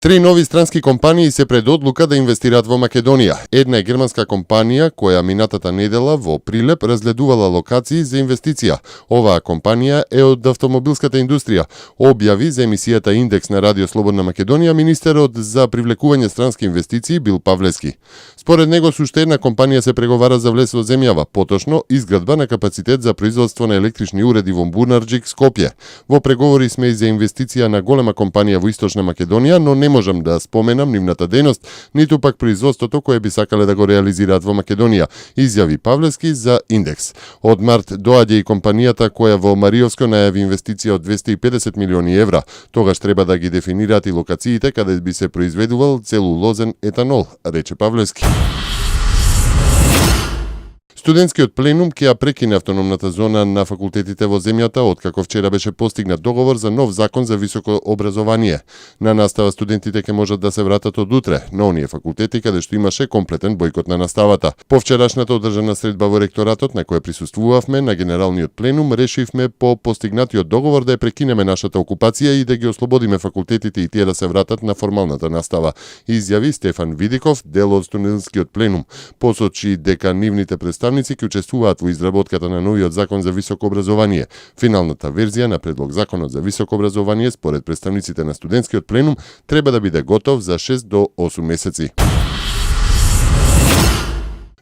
Три нови странски компании се пред одлука да инвестираат во Македонија. Една е германска компанија која минатата недела во Прилеп разгледувала локации за инвестиција. Оваа компанија е од автомобилската индустрија. Објави за емисијата Индекс на Радио Слободна Македонија министерот за привлекување странски инвестиции Бил Павлевски. Според него со уште една компанија се преговара за влез во земјава, поточно изградба на капацитет за производство на електрични уреди во Бунарџик, Скопје. Во преговори сме и за инвестиција на голема компанија во Источна Македонија, но не можам да споменам нивната дејност, ниту пак производството кое би сакале да го реализираат во Македонија, изјави Павлевски за Индекс. Од март доаѓа и компанијата која во Мариовско најави инвестиција од 250 милиони евра. Тогаш треба да ги дефинираат и локациите каде би се произведувал целулозен етанол, рече Павлевски. Студентскиот пленум ќе ја прекине автономната зона на факултетите во земјата откако вчера беше постигнат договор за нов закон за високо образование. На настава студентите ќе можат да се вратат од утре на оние факултети каде што имаше комплетен бојкот на наставата. По вчерашната одржана средба во ректоратот на која присуствувавме на генералниот пленум, решивме по постигнатиот договор да ја прекинеме нашата окупација и да ги ослободиме факултетите и тие да се вратат на формалната настава, изјави Стефан Видиков, дел од студентскиот пленум. Посочи дека нивните представници ќе учествуваат во изработката на новиот закон за високо образование. Финалната верзија на предлог законот за високо образование според представниците на студентскиот пленум треба да биде готов за 6 до 8 месеци.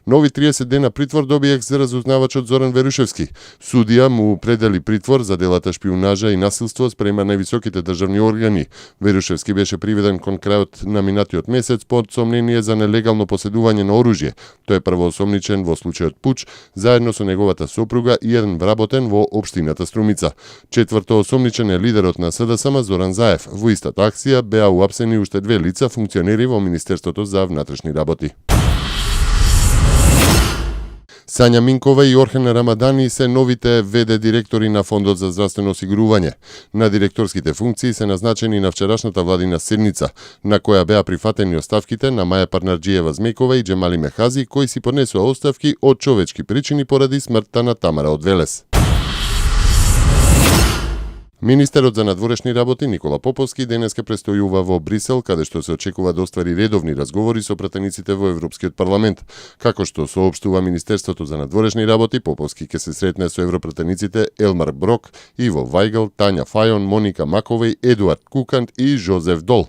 Нови 30 дена притвор доби екс-разузнавачот Зоран Верушевски. Судија му предели притвор за делата шпиунажа и насилство спрема највисоките државни органи. Верушевски беше приведен кон крајот на минатиот месец под сомнение за нелегално поседување на оружје. Тој е првоосомничен во случајот Пуч, заедно со неговата сопруга и еден вработен во општината Струмица. Четврто осомничен е лидерот на СДСМ Зоран Заев. Во истата акција беа уапсени уште две лица функционери во Министерството за внатрешни работи. Сања Минкова и Орхен Рамадани се новите ВД директори на Фондот за здравствено осигурување. На директорските функции се назначени на вчерашната владина седница, на која беа прифатени оставките на Маја Парнарџиева Змејкова и Џемали Мехази, кои си поднесоа оставки од човечки причини поради смртта на Тамара од Велес. Министерот за надворешни работи Никола Поповски денеска престојува во Брисел, каде што се очекува да оствари редовни разговори со пратениците во Европскиот парламент. Како што соопштува Министерството за надворешни работи, Поповски ќе се сретне со европратениците Елмар Брок, Иво Вајгл, Тања Фајон, Моника Маковеј, Едуард Кукант и Жозеф Дол.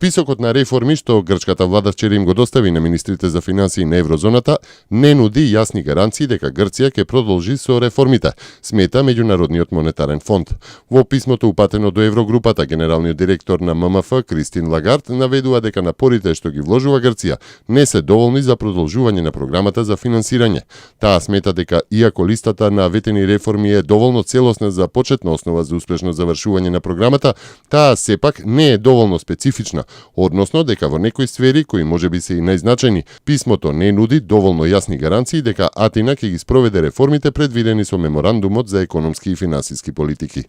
Списокот на реформи што грчката влада вчера им го достави на министрите за финансии на еврозоната не нуди јасни гаранции дека Грција ќе продолжи со реформите, смета Меѓународниот монетарен фонд. Во писмото упатено до Еврогрупата, генералниот директор на ММФ Кристин Лагард наведува дека напорите што ги вложува Грција не се доволни за продолжување на програмата за финансирање. Таа смета дека иако листата на ветени реформи е доволно целосна за почетна основа за успешно завршување на програмата, таа сепак не е доволно специфична, односно дека во некои сфери кои можеби се и најзначајни, писмото не нуди доволно јасни гаранции дека Атина ќе ги спроведе реформите предвидени со меморандумот за економски и финансиски политики.